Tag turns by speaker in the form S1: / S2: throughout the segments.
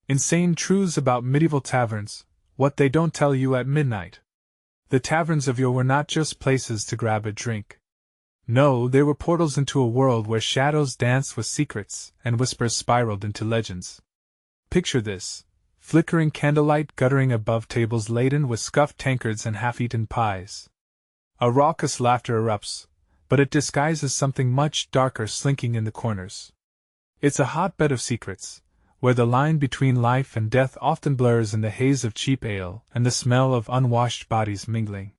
S1: Insane truths about medieval taverns, what they don't tell you at midnight. The taverns of yore were not just places to grab a drink. No, they were portals into a world where shadows danced with secrets and whispers spiraled into legends. Picture this: flickering candlelight guttering above tables laden with scuffed tankards and half-eaten pies. A raucous laughter erupts, but it disguises something much darker slinking in the corners. It's a hotbed of secrets, where the line between life and death often blurs in the haze of cheap ale and the smell of unwashed bodies mingling.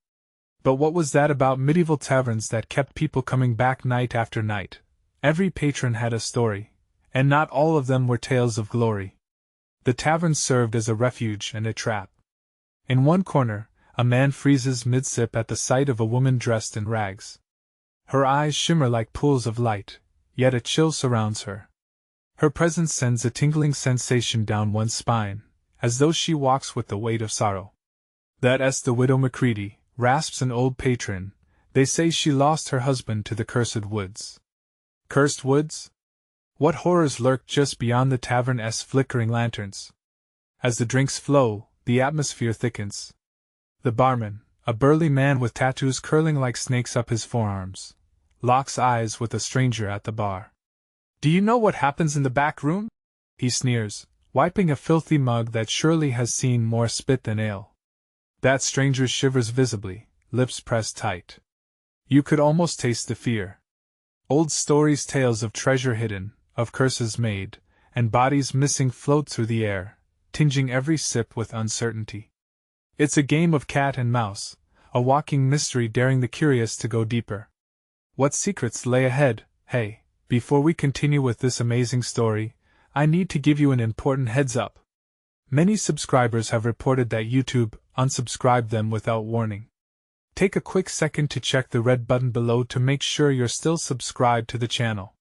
S1: But what was that about medieval taverns that kept people coming back night after night? Every patron had a story, and not all of them were tales of glory. The tavern served as a refuge and a trap. In one corner, a man freezes mid-sip at the sight of a woman dressed in rags. Her eyes shimmer like pools of light, yet a chill surrounds her. Her presence sends a tingling sensation down one's spine, as though she walks with the weight of sorrow. That's the widow Macready, rasps an old patron. They say she lost her husband to the cursed woods. Cursed woods? What horrors lurk just beyond the tavern's flickering lanterns? As the drinks flow, the atmosphere thickens. The barman, a burly man with tattoos curling like snakes up his forearms, locks eyes with a stranger at the bar. "Do you know what happens in the back room?" he sneers, wiping a filthy mug that surely has seen more spit than ale. That stranger shivers visibly, lips pressed tight. You could almost taste the fear. Old stories, tales of treasure hidden, of curses made, and bodies missing float through the air, tinging every sip with uncertainty. It's a game of cat and mouse, a walking mystery daring the curious to go deeper. What secrets lay ahead? Hey, before we continue with this amazing story, I need to give you an important heads up. Many subscribers have reported that YouTube unsubscribed them without warning. Take a quick second to check the red button below to make sure you're still subscribed to the channel.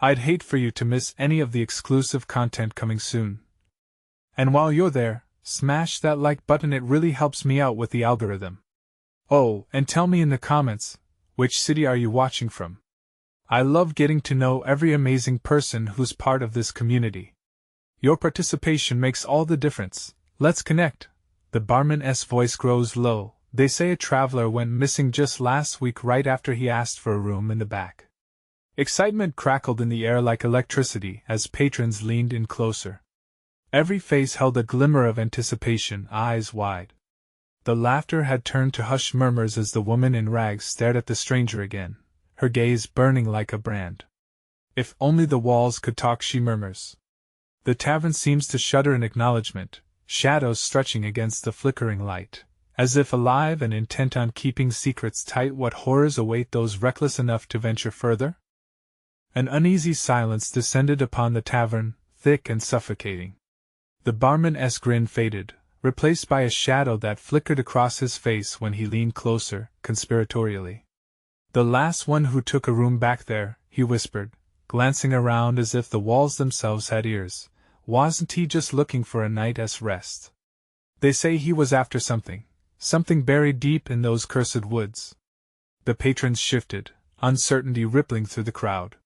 S1: I'd hate for you to miss any of the exclusive content coming soon. And while you're there, smash that like button, it really helps me out with the algorithm. Oh, and tell me in the comments, which city are you watching from? I love getting to know every amazing person who's part of this community. Your participation makes all the difference. Let's connect. The barman's voice grows low. They say a traveler went missing just last week right after he asked for a room in the back. Excitement crackled in the air like electricity as patrons leaned in closer. Every face held a glimmer of anticipation, eyes wide. The laughter had turned to hushed murmurs as the woman in rags stared at the stranger again, her gaze burning like a brand. "If only the walls could talk," she murmurs. The tavern seems to shudder in acknowledgement, shadows stretching against the flickering light, as if alive and intent on keeping secrets tight. What horrors await those reckless enough to venture further? An uneasy silence descended upon the tavern, thick and suffocating. The barman's grin faded, replaced by a shadow that flickered across his face when he leaned closer, conspiratorially. "The last one who took a room back there," he whispered, glancing around as if the walls themselves had ears. "Wasn't he just looking for a night's rest? They say he was after something buried deep in those cursed woods." The patrons shifted, uncertainty rippling through the crowd.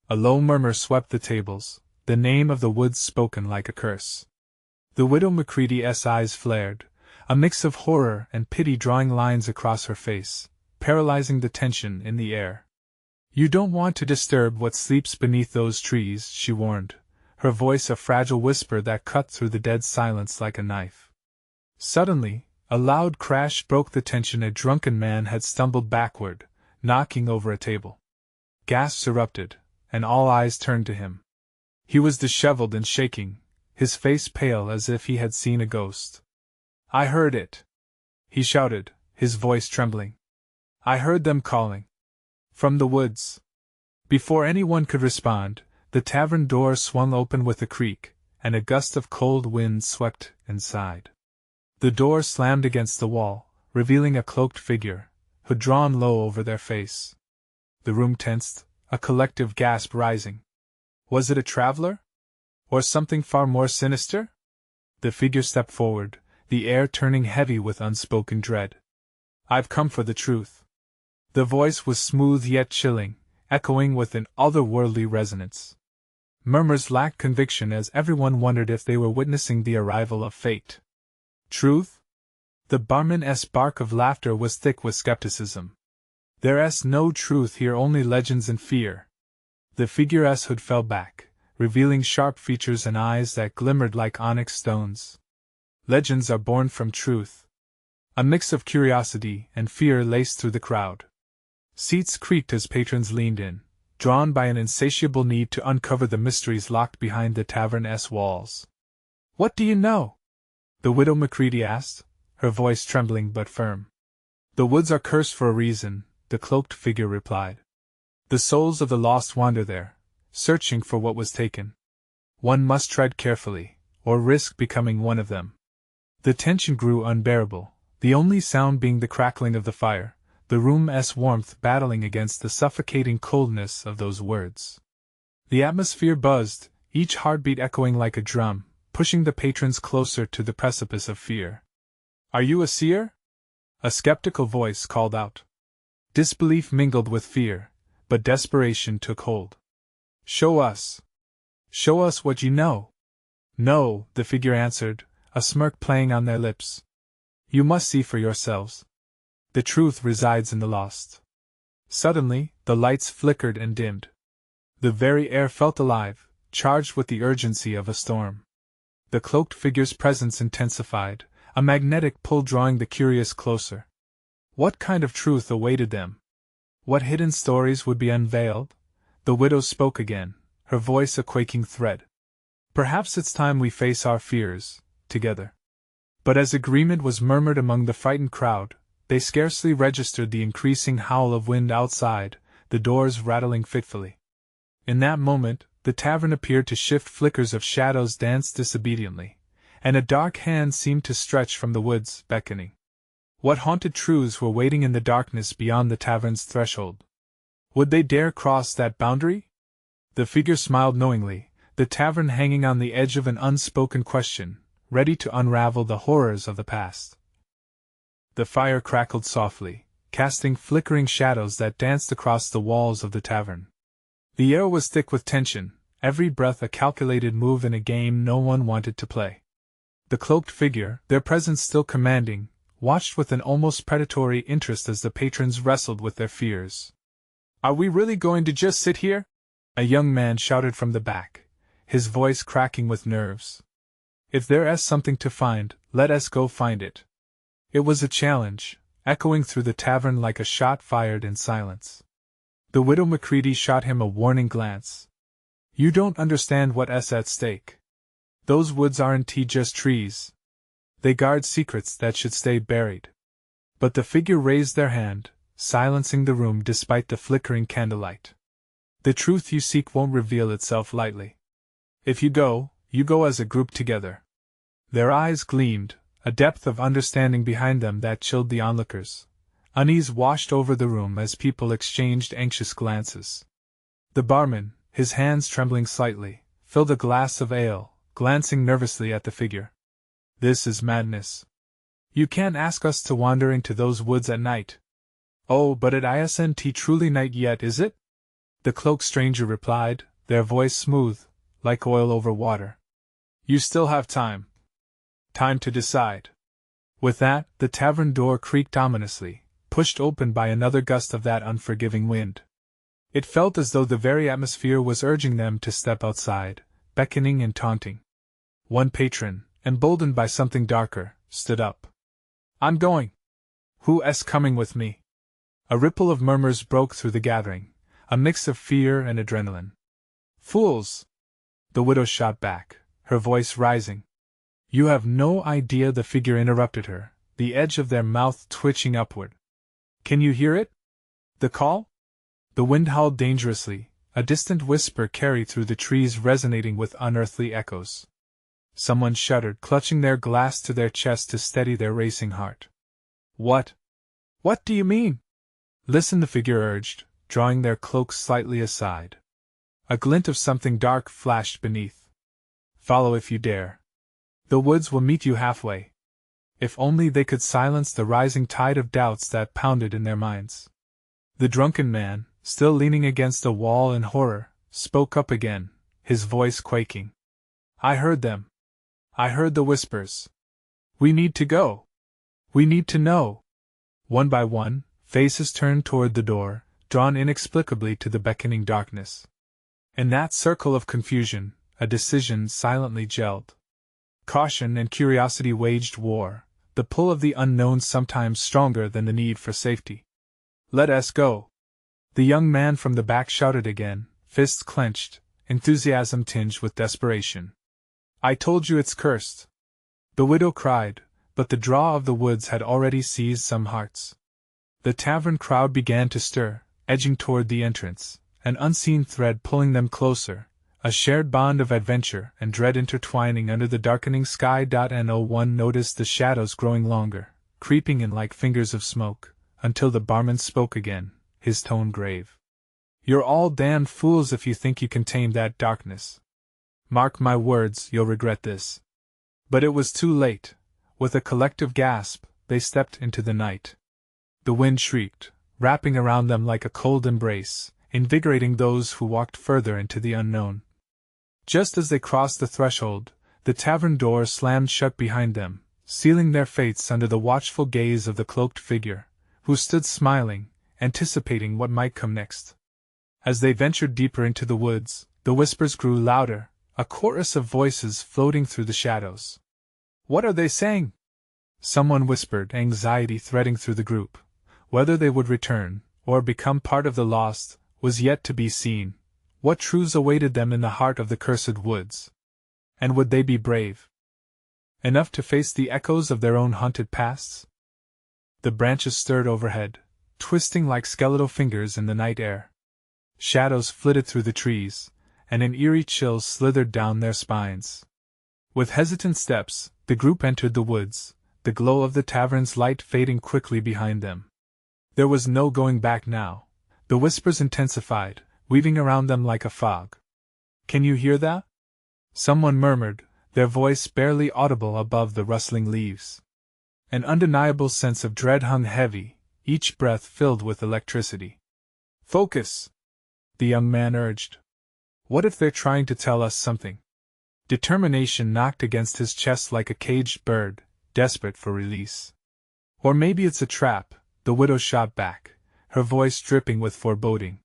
S1: A low murmur swept the tables, the name of the woods spoken like a curse. The widow Macready's eyes flared, a mix of horror and pity drawing lines across her face, paralyzing the tension in the air. "You don't want to disturb what sleeps beneath those trees," she warned, her voice a fragile whisper that cut through the dead silence like a knife. Suddenly, a loud crash broke the tension. A drunken man had stumbled backward, knocking over a table. Gasps erupted, and all eyes turned to him. He was disheveled and shaking, his face pale as if he had seen a ghost. "I heard it!" he shouted, his voice trembling. "I heard them calling. From the woods." Before anyone could respond, the tavern door swung open with a creak, and a gust of cold wind swept inside. The door slammed against the wall, revealing a cloaked figure, hood drawn low over their face. The room tensed, a collective gasp rising. Was it a traveler? Or something far more sinister? The figure stepped forward, the air turning heavy with unspoken dread. "I've come for the truth." The voice was smooth yet chilling, echoing with an otherworldly resonance. Murmurs lacked conviction as everyone wondered if they were witnessing the arrival of fate. Truth? The barman's bark of laughter was thick with skepticism. There's no truth here, only legends and fear. The figure's hood fell back, revealing sharp features and eyes that glimmered like onyx stones. Legends are born from truth. A mix of curiosity and fear laced through the crowd. Seats creaked as patrons leaned in, drawn by an insatiable need to uncover the mysteries locked behind the tavern's walls. "What do you know?" the widow Macready asked, her voice trembling but firm. "The woods are cursed for a reason," the cloaked figure replied. "The souls of the lost wander there, searching for what was taken. One must tread carefully, or risk becoming one of them." The tension grew unbearable, the only sound being the crackling of the fire, the room's warmth battling against the suffocating coldness of those words. The atmosphere buzzed, each heartbeat echoing like a drum, pushing the patrons closer to the precipice of fear. "Are you a seer?" a skeptical voice called out. Disbelief mingled with fear, but desperation took hold. "Show us. Show us what you know." "No," the figure answered, a smirk playing on their lips. "You must see for yourselves. The truth resides in the lost." Suddenly, the lights flickered and dimmed. The very air felt alive, charged with the urgency of a storm. The cloaked figure's presence intensified, a magnetic pull drawing the curious closer. What kind of truth awaited them? What hidden stories would be unveiled? The widow spoke again, her voice a quaking thread. "Perhaps it's time we face our fears, together." But as agreement was murmured among the frightened crowd, they scarcely registered the increasing howl of wind outside, the doors rattling fitfully. In that moment, the tavern appeared to shift, flickers of shadows danced disobediently, and a dark hand seemed to stretch from the woods, beckoning. What haunted truths were waiting in the darkness beyond the tavern's threshold? Would they dare cross that boundary? The figure smiled knowingly, the tavern hanging on the edge of an unspoken question, ready to unravel the horrors of the past. The fire crackled softly, casting flickering shadows that danced across the walls of the tavern. The air was thick with tension, every breath a calculated move in a game no one wanted to play. The cloaked figure, their presence still commanding, watched with an almost predatory interest as the patrons wrestled with their fears. "Are we really going to just sit here?" a young man shouted from the back, his voice cracking with nerves. "If there's something to find, let us go find it." It was a challenge, echoing through the tavern like a shot fired in silence. The widow Macready shot him a warning glance. "You don't understand what's at stake. Those woods aren't just trees. They guard secrets that should stay buried." But the figure raised their hand, silencing the room despite the flickering candlelight. "The truth you seek won't reveal itself lightly. If you go as a group together." Their eyes gleamed, a depth of understanding behind them that chilled the onlookers. Unease washed over the room as people exchanged anxious glances. The barman, his hands trembling slightly, filled a glass of ale, glancing nervously at the figure. "This is madness. You can't ask us to wander into those woods at night." "Oh, but it isn't truly night yet, is it?" the cloaked stranger replied, their voice smooth, like oil over water. "You still have time. Time to decide." With that, the tavern door creaked ominously, pushed open by another gust of that unforgiving wind. It felt as though the very atmosphere was urging them to step outside, beckoning and taunting. One patron, emboldened by something darker, stood up. "I'm going." "Who's coming with me?" A ripple of murmurs broke through the gathering, a mix of fear and adrenaline. "Fools!" the widow shot back, her voice rising. "You have no idea," the figure interrupted her, the edge of their mouth twitching upward. "Can you hear it? The call?" The wind howled dangerously, a distant whisper carried through the trees resonating with unearthly echoes. Someone shuddered, clutching their glass to their chest to steady their racing heart. "What? What do you mean?" "Listen," the figure urged, drawing their cloaks slightly aside. A glint of something dark flashed beneath. "Follow if you dare. The woods will meet you halfway." If only they could silence the rising tide of doubts that pounded in their minds. The drunken man, still leaning against the wall in horror, spoke up again, his voice quaking. I heard them. I heard the whispers. We need to go. We need to know. One by one, faces turned toward the door, drawn inexplicably to the beckoning darkness. In that circle of confusion, a decision silently gelled. Caution and curiosity waged war, the pull of the unknown sometimes stronger than the need for safety. Let us go. The young man from the back shouted again, fists clenched, enthusiasm tinged with desperation. I told you it's cursed. The widow cried, but the draw of the woods had already seized some hearts. The tavern crowd began to stir, edging toward the entrance, an unseen thread pulling them closer, a shared bond of adventure and dread intertwining under the darkening sky. No one noticed the shadows growing longer, creeping in like fingers of smoke, until the barman spoke again, his tone grave. You're all damned fools if you think you can tame that darkness. Mark my words, you'll regret this. But it was too late. With a collective gasp, they stepped into the night. The wind shrieked, wrapping around them like a cold embrace, invigorating those who walked further into the unknown. Just as they crossed the threshold, the tavern door slammed shut behind them, sealing their fates under the watchful gaze of the cloaked figure, who stood smiling, anticipating what might come next. As they ventured deeper into the woods, the whispers grew louder, a chorus of voices floating through the shadows. What are they saying? Someone whispered, anxiety threading through the group. Whether they would return, or become part of the lost, was yet to be seen. What truths awaited them in the heart of the cursed woods? And would they be brave enough to face the echoes of their own haunted pasts? The branches stirred overhead, twisting like skeletal fingers in the night air. Shadows flitted through the trees, and an eerie chill slithered down their spines. With hesitant steps, the group entered the woods, the glow of the tavern's light fading quickly behind them. There was no going back now. The whispers intensified, weaving around them like a fog. Can you hear that? Someone murmured, their voice barely audible above the rustling leaves. An undeniable sense of dread hung heavy, each breath filled with electricity. Focus! The young man urged. What if they're trying to tell us something? Determination knocked against his chest like a caged bird, desperate for release. Or maybe it's a trap, the widow shot back, her voice dripping with foreboding.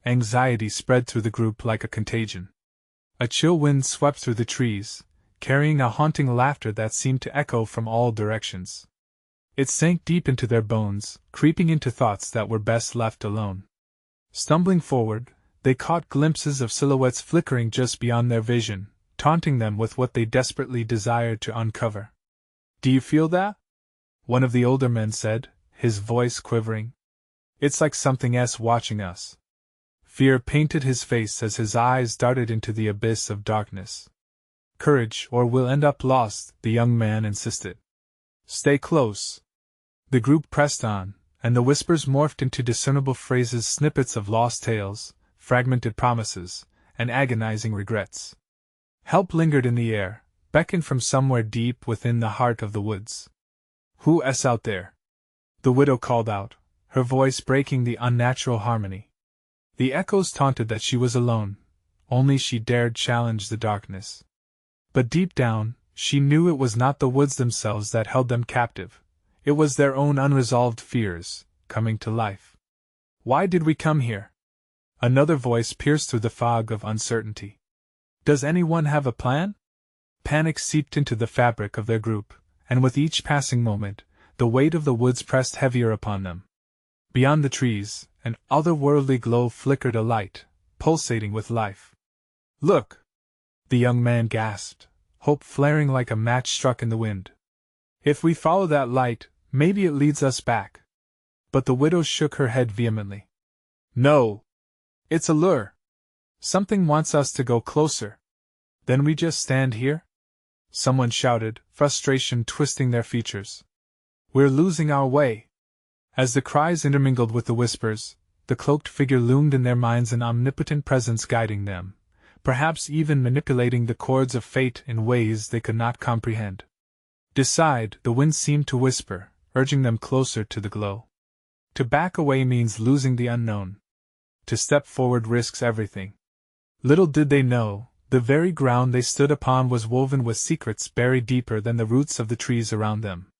S1: Anxiety spread through the group like a contagion. A chill wind swept through the trees, carrying a haunting laughter that seemed to echo from all directions. It sank deep into their bones, creeping into thoughts that were best left alone. Stumbling forward, they caught glimpses of silhouettes flickering just beyond their vision, taunting them with what they desperately desired to uncover. Do you feel that? One of the older men said, his voice quivering. It's like something else watching us. Fear painted his face as his eyes darted into the abyss of darkness. Courage, or we'll end up lost, the young man insisted. Stay close. The group pressed on, and the whispers morphed into discernible phrases, snippets of lost tales, fragmented promises, and agonizing regrets. Help lingered in the air, beckoned from somewhere deep within the heart of the woods. Who's out there? The widow called out, her voice breaking the unnatural harmony. The echoes taunted that she was alone, only she dared challenge the darkness. But deep down, she knew it was not the woods themselves that held them captive. It was their own unresolved fears, coming to life. Why did we come here? Another voice pierced through the fog of uncertainty. Does anyone have a plan? Panic seeped into the fabric of their group, and with each passing moment, the weight of the woods pressed heavier upon them. Beyond the trees, an otherworldly glow flickered alight, pulsating with life. Look! The young man gasped, hope flaring like a match struck in the wind. If we follow that light, maybe it leads us back. But the widow shook her head vehemently. No! It's a lure. Something wants us to go closer. Then we just stand here? Someone shouted, frustration twisting their features. We're losing our way. As the cries intermingled with the whispers, the cloaked figure loomed in their minds, an omnipotent presence guiding them, perhaps even manipulating the chords of fate in ways they could not comprehend. Decide, the wind seemed to whisper, urging them closer to the glow. To back away means losing the unknown. To step forward risks everything. Little did they know, The very ground they stood upon was woven with secrets buried deeper than the roots of the trees around them.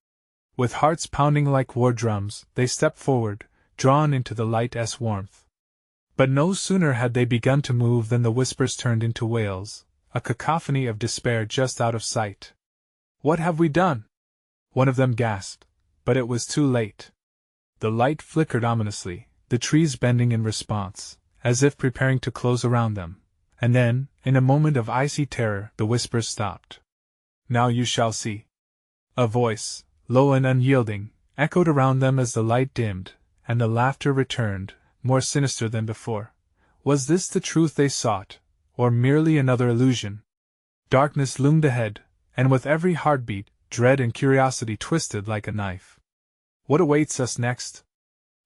S1: With hearts pounding like war drums, they stepped forward, drawn into the light's warmth. But no sooner had they begun to move than the whispers turned into wails, a cacophony of despair just out of sight. "What have we done?" one of them gasped, but it was too late. The light flickered ominously, the trees bending in response, as if preparing to close around them, and then, in a moment of icy terror, the whispers stopped. "Now you shall see." A voice, low and unyielding, echoed around them as the light dimmed, and the laughter returned, more sinister than before. Was this the truth they sought, or merely another illusion? Darkness loomed ahead, and with every heartbeat, dread and curiosity twisted like a knife. "What awaits us next?"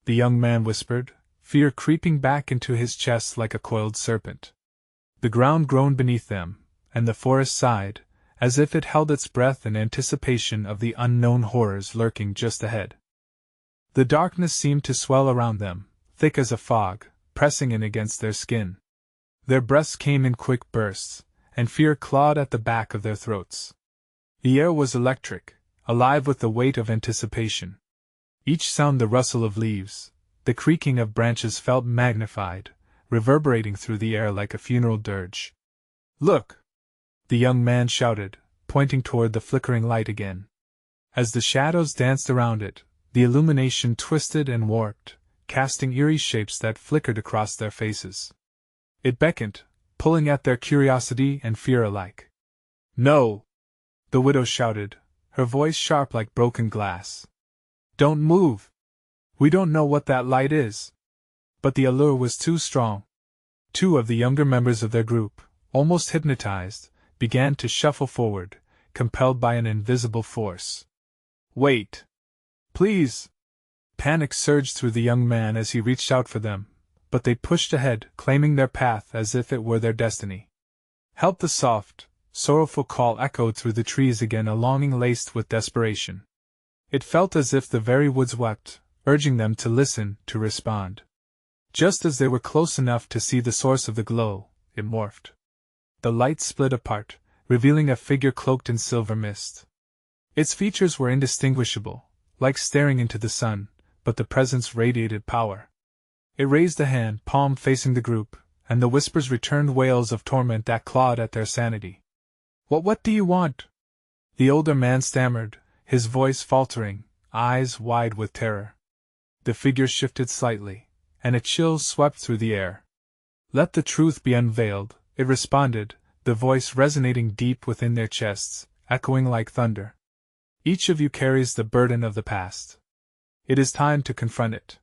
S1: the young man whispered, fear creeping back into his chest like a coiled serpent. The ground groaned beneath them, and the forest sighed, as if it held its breath in anticipation of the unknown horrors lurking just ahead. The darkness seemed to swell around them, thick as a fog, pressing in against their skin. Their breaths came in quick bursts, and fear clawed at the back of their throats. The air was electric, alive with the weight of anticipation. Each sound, the rustle of leaves, the creaking of branches, felt magnified, reverberating through the air like a funeral dirge. "Look!" the young man shouted, pointing toward the flickering light again. As the shadows danced around it, the illumination twisted and warped, casting eerie shapes that flickered across their faces. It beckoned, pulling at their curiosity and fear alike. "No!" the widow shouted, her voice sharp like broken glass. "Don't move! We don't know what that light is." But the allure was too strong. Two of the younger members of their group, almost hypnotized, began to shuffle forward, compelled by an invisible force. "Wait! Please!" Panic surged through the young man as he reached out for them, but they pushed ahead, claiming their path as if it were their destiny. "Help!" the soft, sorrowful call echoed through the trees again, a longing laced with desperation. It felt as if the very woods wept, urging them to listen, to respond. Just as they were close enough to see the source of the glow, it morphed. The light split apart, revealing a figure cloaked in silver mist. Its features were indistinguishable, like staring into the sun, but the presence radiated power. It raised a hand, palm facing the group, and the whispers returned, wails of torment that clawed at their sanity. What do you want?" the older man stammered, his voice faltering, eyes wide with terror. The figure shifted slightly, and a chill swept through the air. "Let the truth be unveiled," it responded, the voice resonating deep within their chests, echoing like thunder. "Each of you carries the burden of the past. It is time to confront it."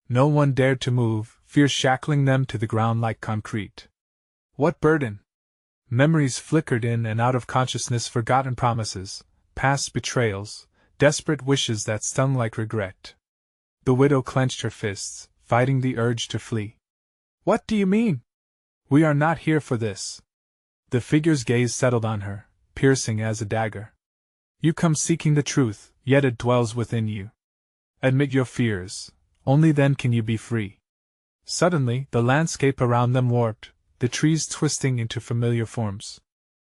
S1: No one dared to move, fear shackling them to the ground like concrete. What burden? Memories flickered in and out of consciousness, forgotten promises, past betrayals, desperate wishes that stung like regret. The widow clenched her fists, fighting the urge to flee. "What do you mean? We are not here for this." The figure's gaze settled on her, piercing as a dagger. "You come seeking the truth, yet it dwells within you. Admit your fears, only then can you be free." Suddenly, the landscape around them warped, the trees twisting into familiar forms.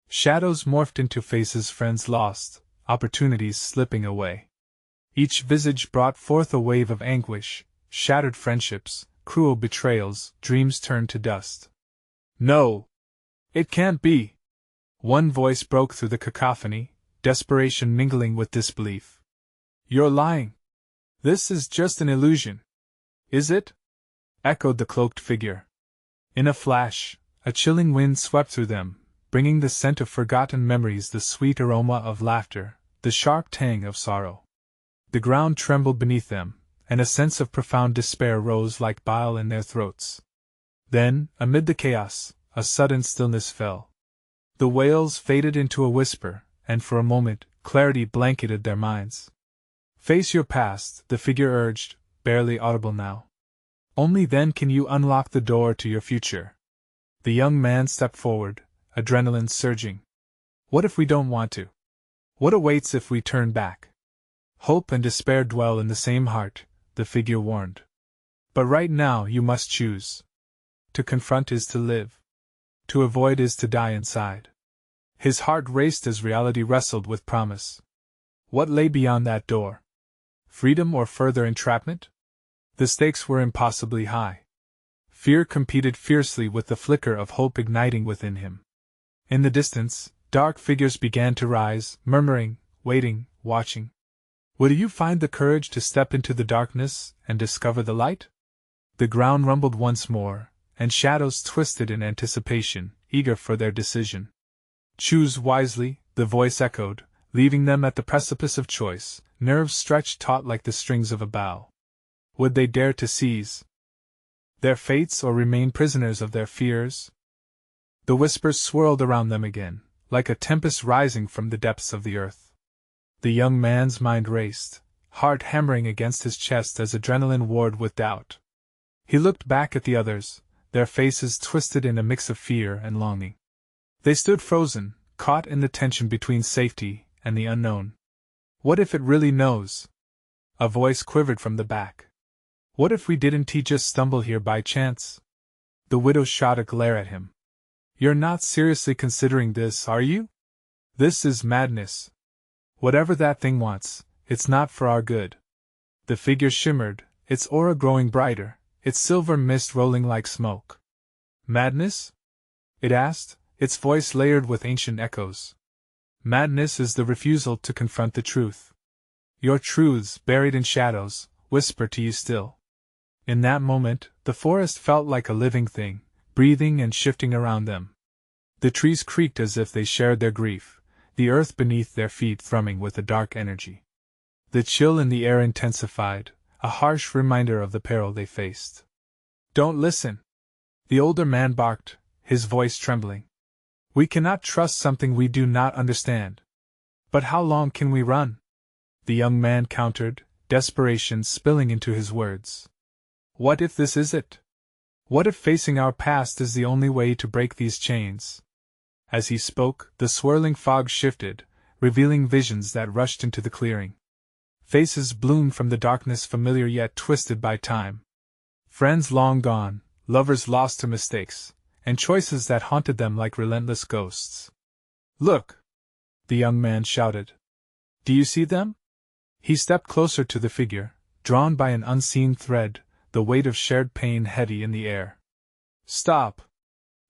S1: Shadows morphed into faces, friends lost, opportunities slipping away. Each visage brought forth a wave of anguish, shattered friendships, cruel betrayals, dreams turned to dust. "No! It can't be!" One voice broke through the cacophony, desperation mingling with disbelief. "You're lying! This is just an illusion!" "Is it?" echoed the cloaked figure. In a flash, a chilling wind swept through them, bringing the scent of forgotten memories, the sweet aroma of laughter, the sharp tang of sorrow. The ground trembled beneath them, and a sense of profound despair rose like bile in their throats. Then, amid the chaos, a sudden stillness fell. The wails faded into a whisper, and for a moment, clarity blanketed their minds. "Face your past," the figure urged, barely audible now. "Only then can you unlock the door to your future." The young man stepped forward, adrenaline surging. "What if we don't want to? What awaits if we turn back?" "Hope and despair dwell in the same heart," the figure warned. "But right now you must choose. To confront is to live." To avoid is to die inside. His heart raced as reality wrestled with promise. What lay beyond that door? Freedom or further entrapment? The stakes were impossibly high. Fear competed fiercely with the flicker of hope igniting within him. In the distance, dark figures began to rise, murmuring, waiting, watching. Will you find the courage to step into the darkness and discover the light? The ground rumbled once more, and shadows twisted in anticipation, eager for their decision. Choose wisely, the voice echoed, leaving them at the precipice of choice, nerves stretched taut like the strings of a bow. Would they dare to seize their fates or remain prisoners of their fears? The whispers swirled around them again, like a tempest rising from the depths of the earth. The young man's mind raced, heart hammering against his chest as adrenaline warred with doubt. He looked back at the others, their faces twisted in a mix of fear and longing. They stood frozen, caught in the tension between safety and the unknown. What if it really knows? A voice quivered from the back. What if we didn't just stumble here by chance? The widow shot a glare at him. You're not seriously considering this, are you? This is madness. Whatever that thing wants, it's not for our good. The figure shimmered, its aura growing brighter, its silver mist rolling like smoke. Madness? It asked, its voice layered with ancient echoes. Madness is the refusal to confront the truth. Your truths, buried in shadows, whisper to you still. In that moment, the forest felt like a living thing, breathing and shifting around them. The trees creaked as if they shared their grief, the earth beneath their feet thrumming with a dark energy. The chill in the air intensified, a harsh reminder of the peril they faced. Don't listen! The older man barked, his voice trembling. We cannot trust something we do not understand. But how long can we run? The young man countered, desperation spilling into his words. What if this is it? What if facing our past is the only way to break these chains? As he spoke, the swirling fog shifted, revealing visions that rushed into the clearing. Faces bloomed from the darkness, familiar yet twisted by time. Friends long gone, lovers lost to mistakes, and choices that haunted them like relentless ghosts. Look! The young man shouted. Do you see them? He stepped closer to the figure, drawn by an unseen thread, the weight of shared pain heavy in the air. Stop!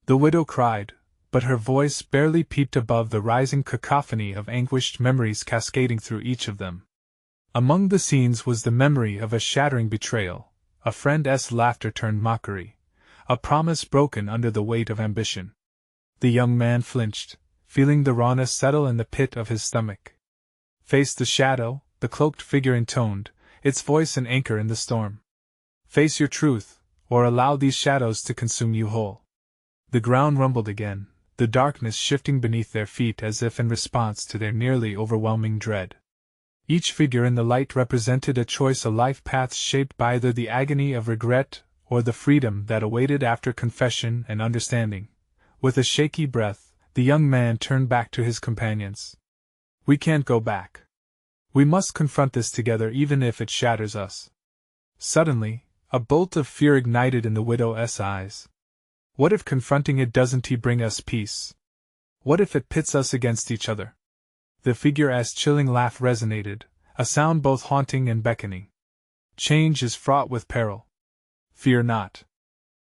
S1: The widow cried, but her voice barely peeped above the rising cacophony of anguished memories cascading through each of them. Among the scenes was the memory of a shattering betrayal, a friend's laughter turned mockery, a promise broken under the weight of ambition. The young man flinched, feeling the rawness settle in the pit of his stomach. Face the shadow, the cloaked figure intoned, its voice an anchor in the storm. Face your truth, or allow these shadows to consume you whole. The ground rumbled again, the darkness shifting beneath their feet as if in response to their nearly overwhelming dread. Each figure in the light represented a choice, a life path shaped by either the agony of regret or the freedom that awaited after confession and understanding. With a shaky breath, the young man turned back to his companions. We can't go back. We must confront this together even if it shatters us. Suddenly, a bolt of fear ignited in the widow's eyes. What if confronting it doesn't bring us peace? What if it pits us against each other? The figure's chilling laugh resonated, a sound both haunting and beckoning. Change is fraught with peril. Fear not.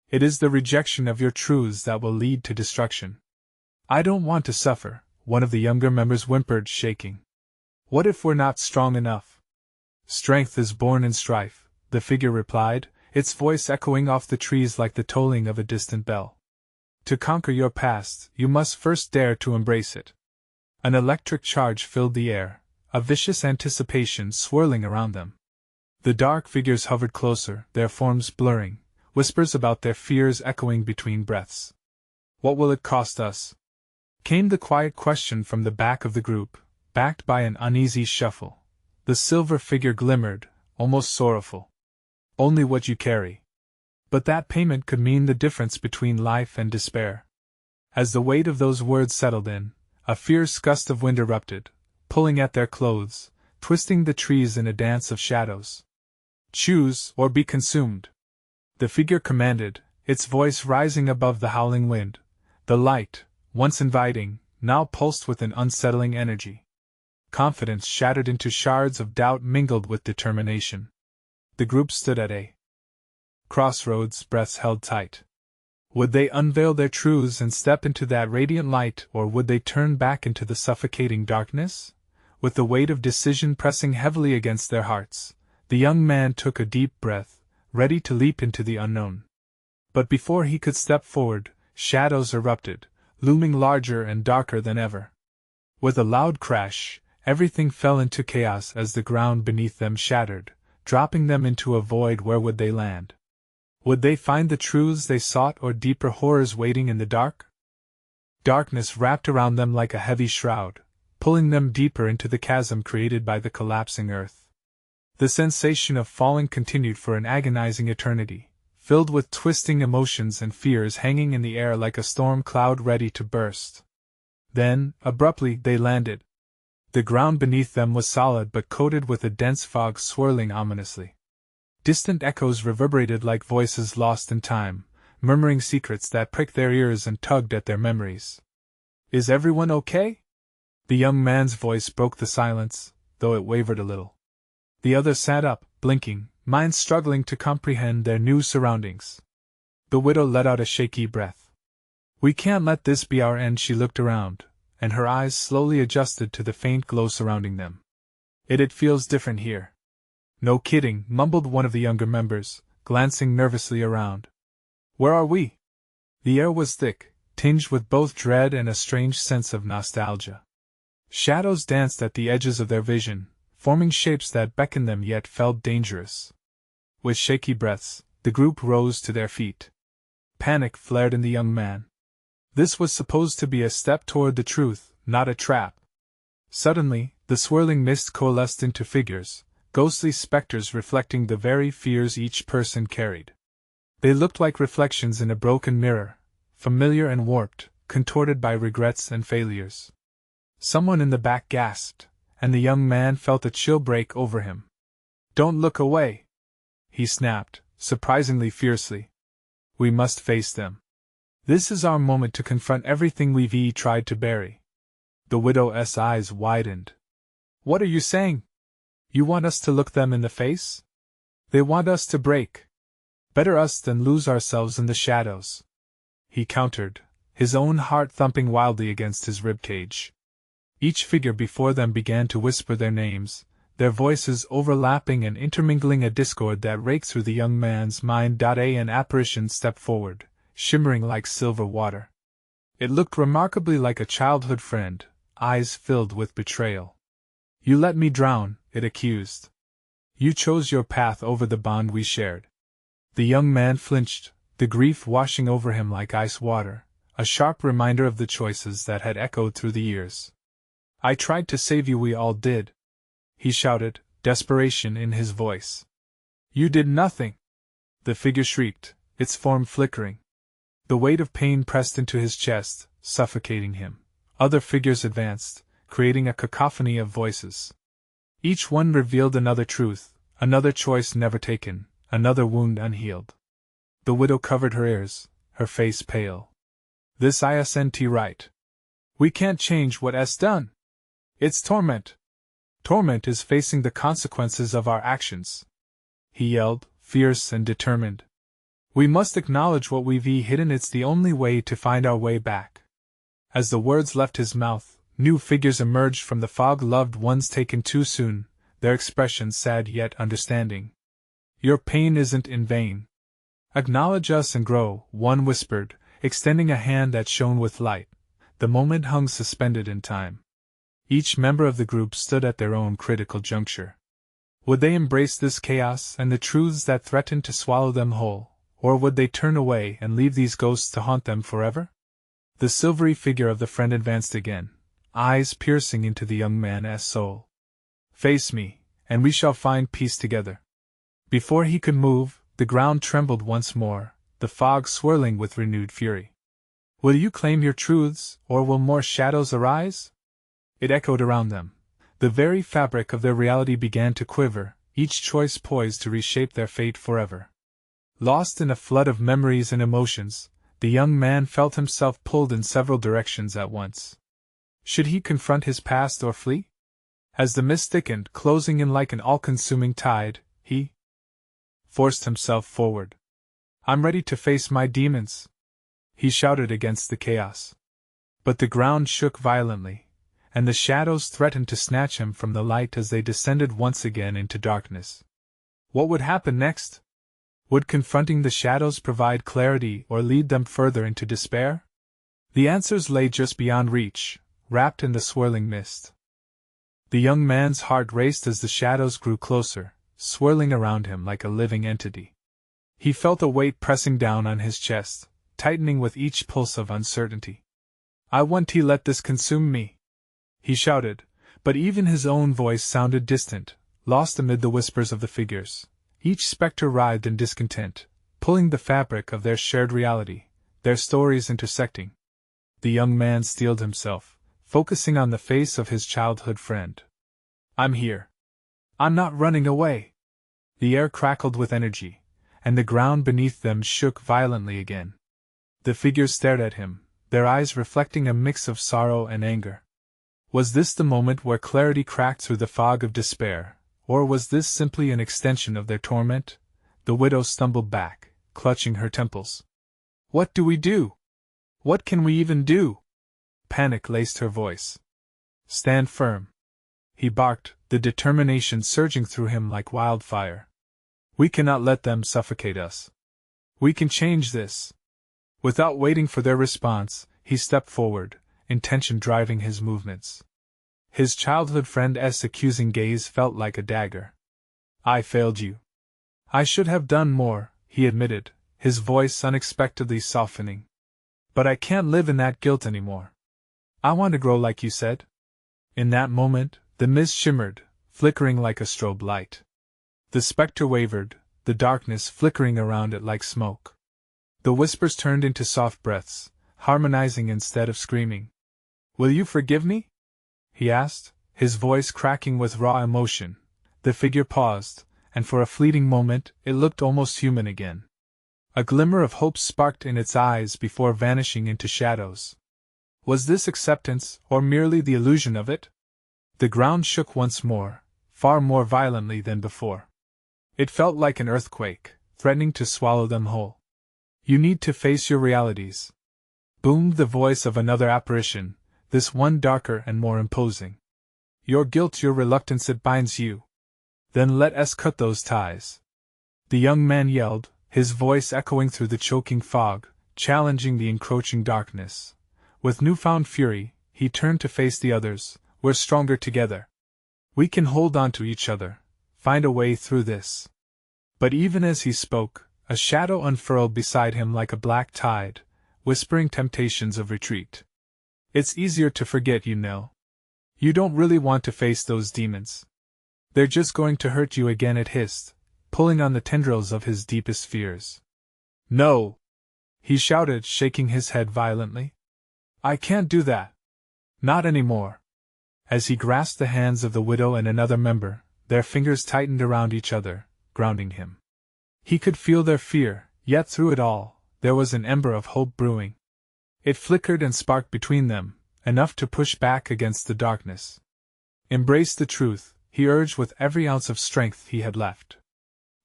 S1: It is the rejection of your truths that will lead to destruction. I don't want to suffer, one of the younger members whimpered, shaking. What if we're not strong enough? Strength is born in strife, the figure replied, its voice echoing off the trees like the tolling of a distant bell. To conquer your past, you must first dare to embrace it. An electric charge filled the air, a vicious anticipation swirling around them. The dark figures hovered closer, their forms blurring, whispers about their fears echoing between breaths. What will it cost us? Came the quiet question from the back of the group, backed by an uneasy shuffle. The silver figure glimmered, almost sorrowful. Only what you carry. But that payment could mean the difference between life and despair. As the weight of those words settled in, a fierce gust of wind erupted, pulling at their clothes, twisting the trees in a dance of shadows. Choose or be consumed. The figure commanded, its voice rising above the howling wind. The light, once inviting, now pulsed with an unsettling energy. Confidence shattered into shards of doubt mingled with determination. The group stood at a crossroads, breaths held tight. Would they unveil their truths and step into that radiant light, or would they turn back into the suffocating darkness? With the weight of decision pressing heavily against their hearts, the young man took a deep breath, ready to leap into the unknown. But before he could step forward, shadows erupted, looming larger and darker than ever. With a loud crash, everything fell into chaos as the ground beneath them shattered, dropping them into a void. Where would they land? Would they find the truths they sought, or deeper horrors waiting in the dark? Darkness wrapped around them like a heavy shroud, pulling them deeper into the chasm created by the collapsing earth. The sensation of falling continued for an agonizing eternity, filled with twisting emotions and fears hanging in the air like a storm cloud ready to burst. Then, abruptly, they landed. The ground beneath them was solid but coated with a dense fog swirling ominously. Distant echoes reverberated like voices lost in time, murmuring secrets that pricked their ears and tugged at their memories. "Is everyone okay?" The young man's voice broke the silence, though it wavered a little. The others sat up, blinking, minds struggling to comprehend their new surroundings. The widow let out a shaky breath. "We can't let this be our end." She looked around, and her eyes slowly adjusted to the faint glow surrounding them. It feels different here." "No kidding," mumbled one of the younger members, glancing nervously around. "Where are we?" The air was thick, tinged with both dread and a strange sense of nostalgia. Shadows danced at the edges of their vision, forming shapes that beckoned them yet felt dangerous. With shaky breaths, the group rose to their feet. Panic flared in the young man. This was supposed to be a step toward the truth, not a trap. Suddenly, the swirling mist coalesced into figures, ghostly specters reflecting the very fears each person carried. They looked like reflections in a broken mirror, familiar and warped, contorted by regrets and failures. Someone in the back gasped, and the young man felt a chill break over him. "Don't look away!" he snapped, surprisingly fiercely. "We must face them. This is our moment to confront everything we've tried to bury." The widow's eyes widened. "What are you saying? You want us to look them in the face? They want us to break. Better us than lose ourselves in the shadows," he countered, his own heart thumping wildly against his ribcage. Each figure before them began to whisper their names, their voices overlapping and intermingling a discord that raked through the young man's mind. An apparition stepped forward, shimmering like silver water. It looked remarkably like a childhood friend, eyes filled with betrayal. "You let me drown," it accused. "You chose your path over the bond we shared." The young man flinched, the grief washing over him like ice water, a sharp reminder of the choices that had echoed through the years. "I tried to save you, we all did," he shouted, desperation in his voice. "You did nothing!" The figure shrieked, its form flickering. The weight of pain pressed into his chest, suffocating him. Other figures advanced, creating a cacophony of voices. Each one revealed another truth, another choice never taken, another wound unhealed. The widow covered her ears, her face pale. "This isn't right. We can't change what's done. It's torment. Torment is facing the consequences of our actions," he yelled, fierce and determined. "We must acknowledge what we've hidden. It's the only way to find our way back." As the words left his mouth, new figures emerged from the fog, loved ones taken too soon, their expressions sad yet understanding. "Your pain isn't in vain. Acknowledge us and grow," one whispered, extending a hand that shone with light. The moment hung suspended in time. Each member of the group stood at their own critical juncture. Would they embrace this chaos and the truths that threatened to swallow them whole, or would they turn away and leave these ghosts to haunt them forever? The silvery figure of the friend advanced again, eyes piercing into the young man's soul. "Face me, and we shall find peace together." Before he could move, the ground trembled once more, the fog swirling with renewed fury. "Will you claim your truths, or will more shadows arise?" It echoed around them. The very fabric of their reality began to quiver, each choice poised to reshape their fate forever. Lost in a flood of memories and emotions, The young man felt himself pulled in several directions at once. Should he confront his past or flee? As the mist thickened, closing in like an all-consuming tide, he forced himself forward. "I'm ready to face my demons," he shouted against the chaos. But the ground shook violently, and the shadows threatened to snatch him from the light as they descended once again into darkness. What would happen next? Would confronting the shadows provide clarity or lead them further into despair? The answers lay just beyond reach, wrapped in the swirling mist. The young man's heart raced as the shadows grew closer, swirling around him like a living entity. He felt a weight pressing down on his chest, tightening with each pulse of uncertainty. "I won't let this consume me," he shouted, but even his own voice sounded distant, lost amid the whispers of the figures. Each spectre writhed in discontent, pulling the fabric of their shared reality, their stories intersecting. The young man steeled himself, focusing on the face of his childhood friend. "I'm here. I'm not running away." The air crackled with energy, and the ground beneath them shook violently again. The figures stared at him, their eyes reflecting a mix of sorrow and anger. Was this the moment where clarity cracked through the fog of despair, or was this simply an extension of their torment? The widow stumbled back, clutching her temples. "What do we do? What can we even do?" Panic laced her voice. "Stand firm," he barked, the determination surging through him like wildfire. "We cannot let them suffocate us. We can change this." Without waiting for their response, he stepped forward, intention driving his movements. His childhood friend's accusing gaze felt like a dagger. "I failed you. I should have done more," he admitted, his voice unexpectedly softening. "But I can't live in that guilt anymore. I want to grow like you said." In that moment, the mist shimmered, flickering like a strobe light. The spectre wavered, the darkness flickering around it like smoke. The whispers turned into soft breaths, harmonizing instead of screaming. "Will you forgive me?" he asked, his voice cracking with raw emotion. The figure paused, and for a fleeting moment it looked almost human again. A glimmer of hope sparked in its eyes before vanishing into shadows. Was this acceptance, or merely the illusion of it? The ground shook once more, far more violently than before. It felt like an earthquake, threatening to swallow them whole. "You need to face your realities," boomed the voice of another apparition, this one darker and more imposing. "Your guilt, your reluctance, it binds you. Then let us cut those ties." The young man yelled, his voice echoing through the choking fog, challenging the encroaching darkness. With newfound fury, he turned to face the others. "We're stronger together. We can hold on to each other, find a way through this." But even as he spoke, a shadow unfurled beside him like a black tide, whispering temptations of retreat. "It's easier to forget, you know. You don't really want to face those demons. They're just going to hurt you again," it hissed, pulling on the tendrils of his deepest fears. "No!" he shouted, shaking his head violently. "I can't do that. Not anymore." As he grasped the hands of the widow and another member, their fingers tightened around each other, grounding him. He could feel their fear, yet through it all, there was an ember of hope brewing. It flickered and sparked between them, enough to push back against the darkness. "Embrace the truth," he urged with every ounce of strength he had left.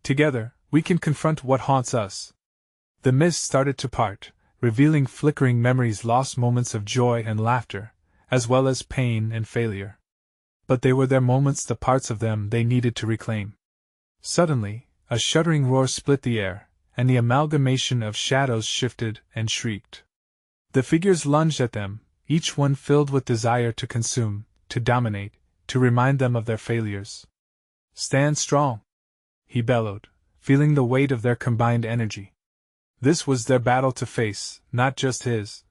S1: "Together, we can confront what haunts us." The mist started to part, revealing flickering memories, lost moments of joy and laughter, as well as pain and failure. But they were their moments, the parts of them they needed to reclaim. Suddenly, a shuddering roar split the air, and the amalgamation of shadows shifted and shrieked. The figures lunged at them, each one filled with desire to consume, to dominate, to remind them of their failures. "Stand strong," he bellowed, feeling the weight of their combined energy. This was their battle to face, not just his.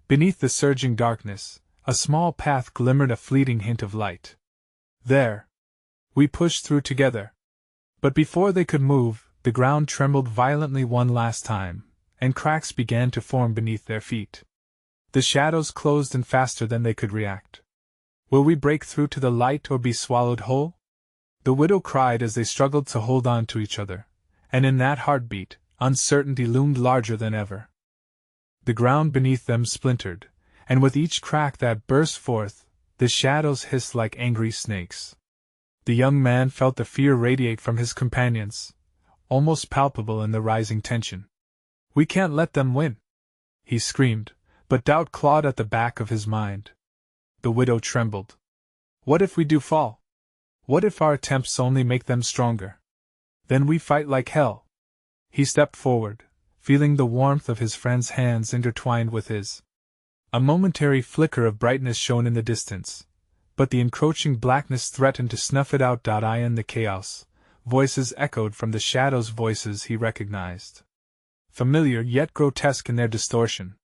S1: Beneath the surging darkness, a small path glimmered, a fleeting hint of light. "There! We pushed through together." But before they could move, the ground trembled violently one last time, and cracks began to form beneath their feet. The shadows closed in faster than they could react. "Will we break through to the light or be swallowed whole?" the widow cried as they struggled to hold on to each other, and in that heartbeat, uncertainty loomed larger than ever. The ground beneath them splintered, and with each crack that burst forth, the shadows hissed like angry snakes. The young man felt the fear radiate from his companions, almost palpable in the rising tension. "We can't let them win!" he screamed, but doubt clawed at the back of his mind. The widow trembled. "What if we do fall? What if our attempts only make them stronger? Then we fight like hell." He stepped forward, feeling the warmth of his friend's hands intertwined with his. A momentary flicker of brightness shone in the distance, but the encroaching blackness threatened to snuff it out. In the chaos, voices echoed from the shadows, voices he recognized. Familiar yet grotesque in their distortion.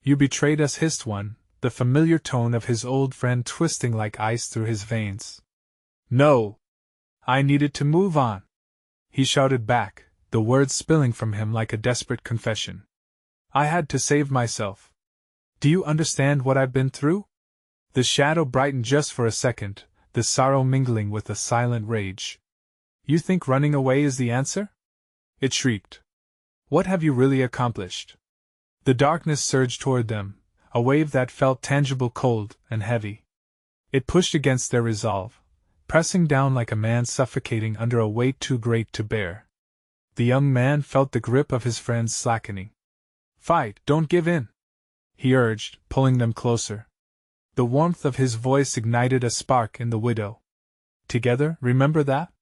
S1: "You betrayed us," hissed one, the familiar tone of his old friend twisting like ice through his veins. "No! I needed to move on," he shouted back, the words spilling from him like a desperate confession. "I had to save myself. Do you understand what I've been through?" The shadow brightened just for a second, the sorrow mingling with a silent rage. "You think running away is the answer?" it shrieked. "What have you really accomplished?" The darkness surged toward them, a wave that felt tangible, cold, and heavy. It pushed against their resolve, pressing down like a man suffocating under a weight too great to bear. The young man felt the grip of his friends slackening. "Fight, don't give in," he urged, pulling them closer. The warmth of his voice ignited a spark in the widow. "Together, remember that?"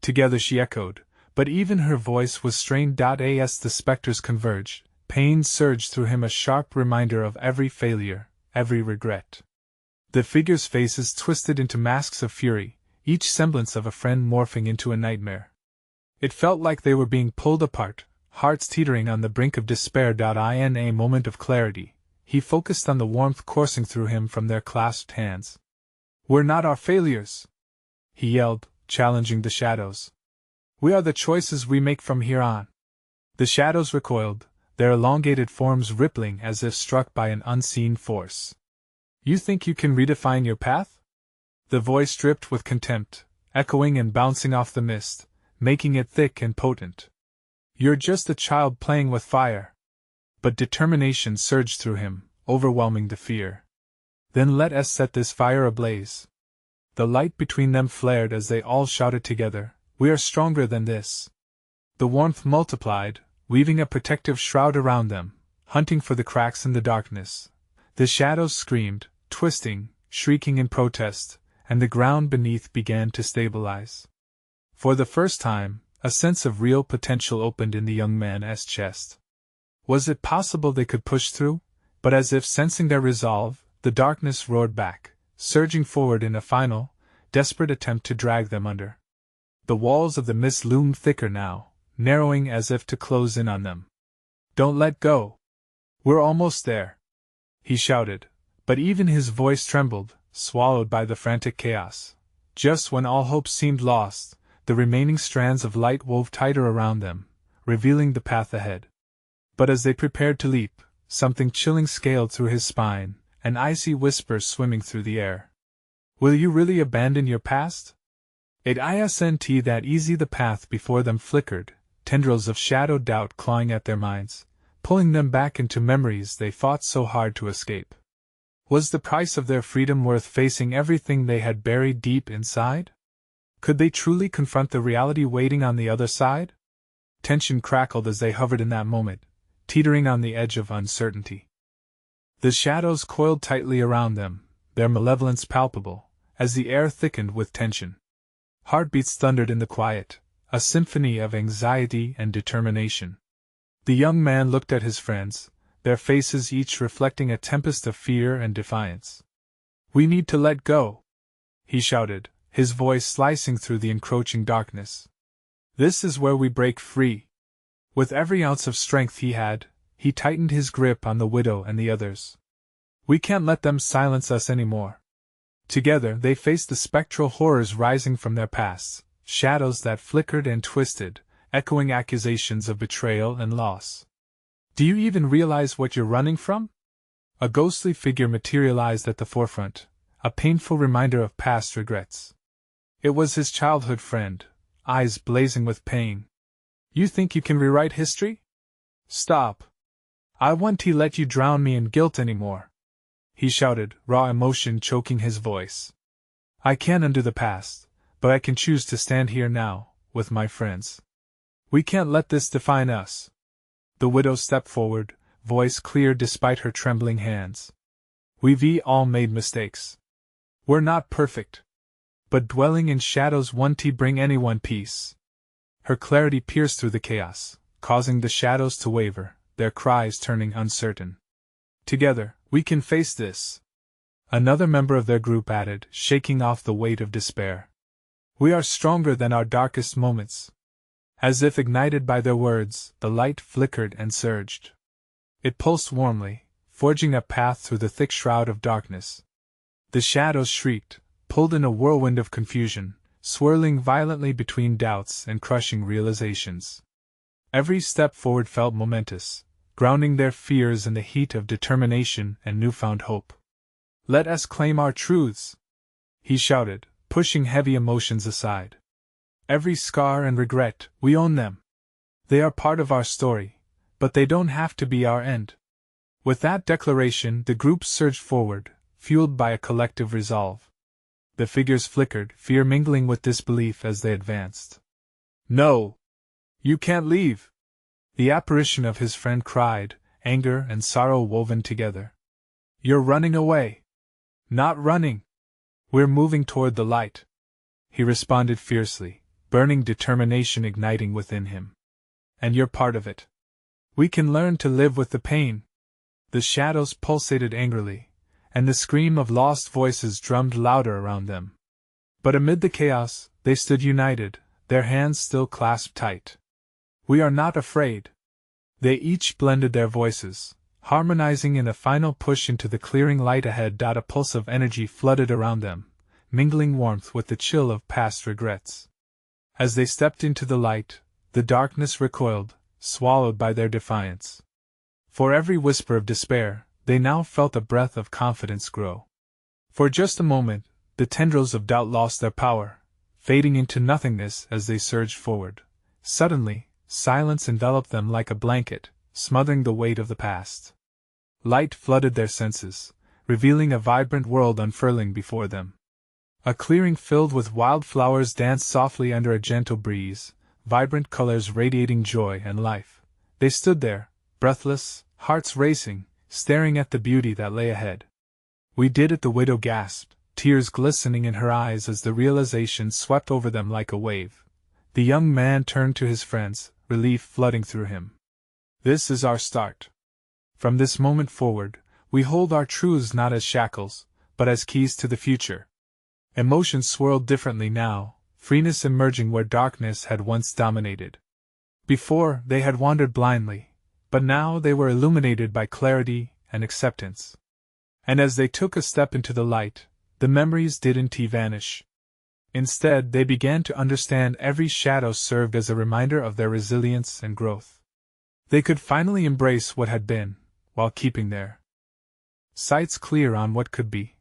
S1: "Together," she echoed, but even her voice was strained. As the specters converged, pain surged through him, a sharp reminder of every failure, every regret. The figures' faces twisted into masks of fury, each semblance of a friend morphing into a nightmare. It felt like they were being pulled apart, hearts teetering on the brink of despair. In a moment of clarity, he focused on the warmth coursing through him from their clasped hands. "We're not our failures!" he yelled, challenging the shadows. "We are the choices we make from here on." The shadows recoiled, their elongated forms rippling as if struck by an unseen force. "You think you can redefine your path?" The voice dripped with contempt, echoing and bouncing off the mist, making it thick and potent. "You're just a child playing with fire." But determination surged through him, overwhelming the fear. "Then let us set this fire ablaze." The light between them flared as they all shouted together, "We are stronger than this." The warmth multiplied, weaving a protective shroud around them, hunting for the cracks in the darkness. The shadows screamed, twisting, shrieking in protest, and the ground beneath began to stabilize. For the first time, a sense of real potential opened in the young man's chest. Was it possible they could push through? But as if sensing their resolve, the darkness roared back, surging forward in a final, desperate attempt to drag them under. The walls of the mist loomed thicker now, narrowing as if to close in on them. "Don't let go! We're almost there!" he shouted, but even his voice trembled, swallowed by the frantic chaos. Just when all hope seemed lost, the remaining strands of light wove tighter around them, revealing the path ahead. But as they prepared to leap, something chilling scaled through his spine, an icy whisper swimming through the air. "Will you really abandon your past?" It isn't that easy. The path before them flickered, tendrils of shadow doubt clawing at their minds, pulling them back into memories they fought so hard to escape. Was the price of their freedom worth facing everything they had buried deep inside? Could they truly confront the reality waiting on the other side? Tension crackled as they hovered in that moment, teetering on the edge of uncertainty. The shadows coiled tightly around them, their malevolence palpable, as the air thickened with tension. Heartbeats thundered in the quiet, a symphony of anxiety and determination. The young man looked at his friends, their faces each reflecting a tempest of fear and defiance. "We need to let go," he shouted, his voice slicing through the encroaching darkness. "This is where we break free." With every ounce of strength he had, he tightened his grip on the widow and the others. "We can't let them silence us anymore." Together they faced the spectral horrors rising from their pasts, shadows that flickered and twisted, echoing accusations of betrayal and loss. "Do you even realize what you're running from?" A ghostly figure materialized at the forefront, a painful reminder of past regrets. It was his childhood friend, eyes blazing with pain. "You think you can rewrite history? Stop! I won't let you drown me in guilt anymore," he shouted, raw emotion choking his voice. "I can't undo the past, but I can choose to stand here now, with my friends. We can't let this define us." The widow stepped forward, voice clear despite her trembling hands. "We've all made mistakes. We're not perfect. But dwelling in shadows won't bring anyone peace." Her clarity pierced through the chaos, causing the shadows to waver, their cries turning uncertain. "Together, we can face this," another member of their group added, shaking off the weight of despair. "We are stronger than our darkest moments." As if ignited by their words, the light flickered and surged. It pulsed warmly, forging a path through the thick shroud of darkness. The shadows shrieked, pulled in a whirlwind of confusion, swirling violently between doubts and crushing realizations. Every step forward felt momentous, grounding their fears in the heat of determination and newfound hope. "Let us claim our truths," he shouted, pushing heavy emotions aside. "Every scar and regret, we own them. They are part of our story, but they don't have to be our end." With that declaration, the group surged forward, fueled by a collective resolve. The figures flickered, fear mingling with disbelief as they advanced. "No! You can't leave!" the apparition of his friend cried, anger and sorrow woven together. "You're running away!" "Not running! We're moving toward the light," he responded fiercely, burning determination igniting within him. "And you're part of it. We can learn to live with the pain." The shadows pulsated angrily, and the scream of lost voices drummed louder around them. But amid the chaos, they stood united, their hands still clasped tight. "We are not afraid." They each blended their voices, harmonizing in a final push into the clearing light ahead. A pulse of energy flooded around them, mingling warmth with the chill of past regrets. As they stepped into the light, the darkness recoiled, swallowed by their defiance. For every whisper of despair, they now felt a breath of confidence grow. For just a moment, the tendrils of doubt lost their power, fading into nothingness as they surged forward. Suddenly, silence enveloped them like a blanket, smothering the weight of the past. Light flooded their senses, revealing a vibrant world unfurling before them. A clearing filled with wildflowers danced softly under a gentle breeze, vibrant colors radiating joy and life. They stood there, breathless, hearts racing, staring at the beauty that lay ahead. "We did it," the widow gasped, tears glistening in her eyes as the realization swept over them like a wave. The young man turned to his friends, relief flooding through him. "This is our start. From this moment forward, we hold our truths not as shackles, but as keys to the future." Emotions swirled differently now, freeness emerging where darkness had once dominated. Before, they had wandered blindly, but now they were illuminated by clarity and acceptance. And as they took a step into the light, the memories didn't vanish. Instead, they began to understand every shadow served as a reminder of their resilience and growth. They could finally embrace what had been, while keeping their sights clear on what could be.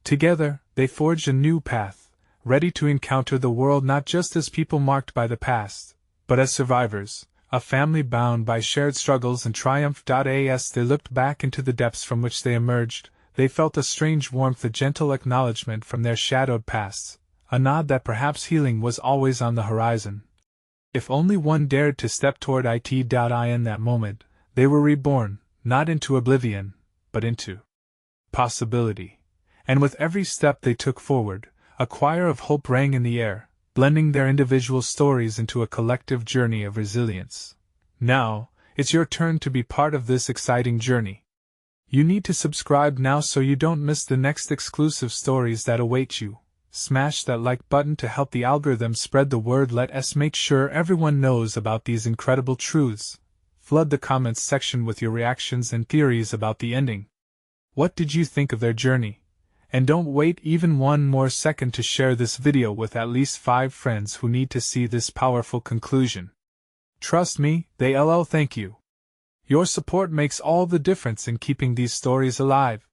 S1: Together, they forged a new path, ready to encounter the world not just as people marked by the past, but as survivors, a family bound by shared struggles and triumph. As they looked back into the depths from which they emerged, they felt a strange warmth, a gentle acknowledgement from their shadowed pasts, a nod that perhaps healing was always on the horizon. If only one dared to step toward it. In that moment, they were reborn, not into oblivion, but into possibility. And with every step they took forward, a choir of hope rang in the air, blending their individual stories into a collective journey of resilience. Now, it's your turn to be part of this exciting journey. You need to subscribe now so you don't miss the next exclusive stories that await you. Smash that like button to help the algorithm spread the word. Let us make sure everyone knows about these incredible truths. Flood the comments section with your reactions and theories about the ending. What did you think of their journey? And don't wait even one more second to share this video with at least 5 friends who need to see this powerful conclusion. Trust me, thank you. Your support makes all the difference in keeping these stories alive.